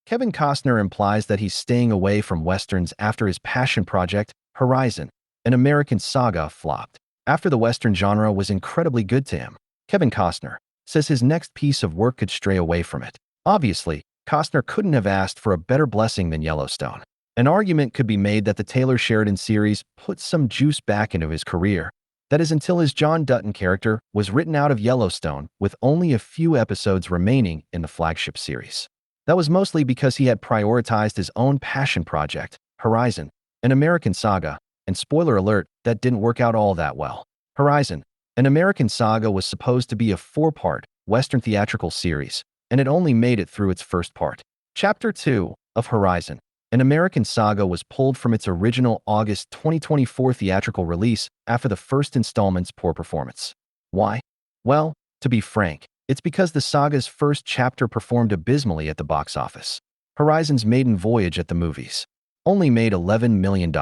Kevin Costner implies that he's staying away from westerns after his passion project, Horizon, an American Saga, flopped. After the western genre was incredibly good to him, Kevin Costner says his next piece of work could stray away from it. Obviously, Costner couldn't have asked for a better blessing than Yellowstone. An argument could be made that the Taylor Sheridan series put some juice back into his career. That is until his John Dutton character was written out of Yellowstone with only a few episodes remaining in the flagship series. That was mostly because he had prioritized his own passion project, Horizon, an American Saga, and spoiler alert, that didn't work out all that well. Horizon, an American Saga was supposed to be a 4-part Western theatrical series, and it only made it through its first part. Chapter 2 of Horizon, an American Saga, was pulled from its original August 2024 theatrical release after the first installment's poor performance. Why? Well, to be frank, it's because the saga's first chapter performed abysmally at the box office. Horizon's maiden voyage at the movies only made $11 million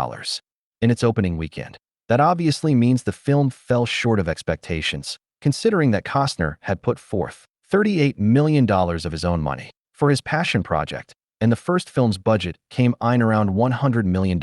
in its opening weekend. That obviously means the film fell short of expectations, considering that Costner had put forth $38 million of his own money for his passion project, and the first film's budget came in around $100 million.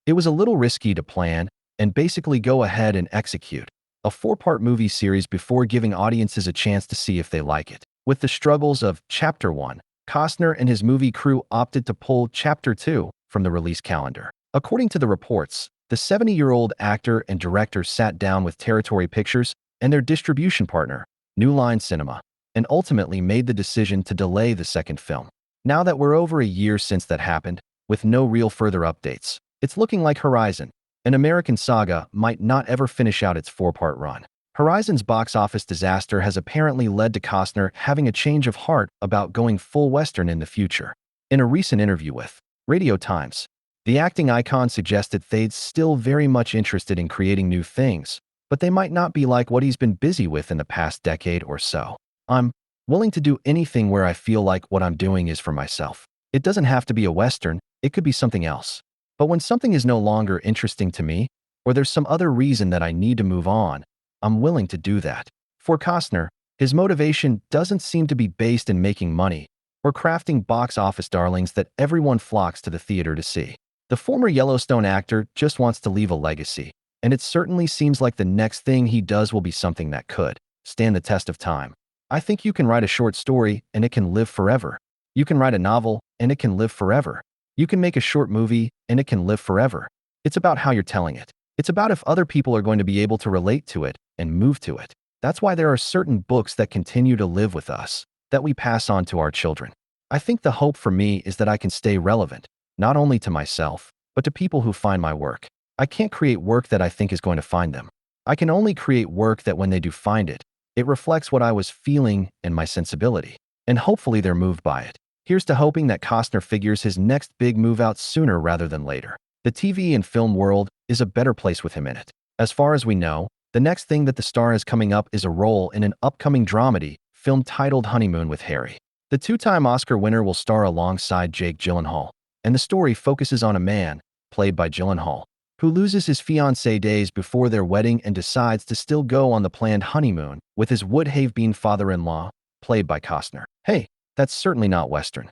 It was a little risky to plan and basically go ahead and execute a 4-part movie series before giving audiences a chance to see if they like it. With the struggles of Chapter 1, Costner and his movie crew opted to pull Chapter 2 from the release calendar. According to the reports, the 70-year-old actor and director sat down with Territory Pictures and their distribution partner, New Line Cinema, and ultimately made the decision to delay the second film. Now that we're over a year since that happened, with no real further updates, it's looking like Horizon, an American Saga, might not ever finish out its 4-part run. Horizon's box office disaster has apparently led to Costner having a change of heart about going full Western in the future. In a recent interview with Radio Times, the acting icon suggested they'd still very much interested in creating new things, but they might not be like what he's been busy with in the past decade or so. I'm willing to do anything where I feel like what I'm doing is for myself. It doesn't have to be a Western, it could be something else. But when something is no longer interesting to me, or there's some other reason that I need to move on, I'm willing to do that. For Costner, his motivation doesn't seem to be based in making money or crafting box office darlings that everyone flocks to the theater to see. The former Yellowstone actor just wants to leave a legacy, and it certainly seems like the next thing he does will be something that could stand the test of time. I think you can write a short story and it can live forever. You can write a novel and it can live forever. You can make a short movie and it can live forever. It's about how you're telling it. It's about if other people are going to be able to relate to it and move to it. That's why there are certain books that continue to live with us, that we pass on to our children. I think the hope for me is that I can stay relevant, not only to myself, but to people who find my work. I can't create work that I think is going to find them. I can only create work that when they do find it, it reflects what I was feeling and my sensibility, and hopefully they're moved by it. Here's to hoping that Costner figures his next big move out sooner rather than later. The TV and film world is a better place with him in it. As far as we know, the next thing that the star has coming up is a role in an upcoming dramedy film titled Honeymoon with Harry. The 2-time Oscar winner will star alongside Jake Gyllenhaal, and the story focuses on a man, played by Gyllenhaal, who loses his fiancée days before their wedding and decides to still go on the planned honeymoon with his would-have-been father-in-law, played by Costner. Hey, that's certainly not Western.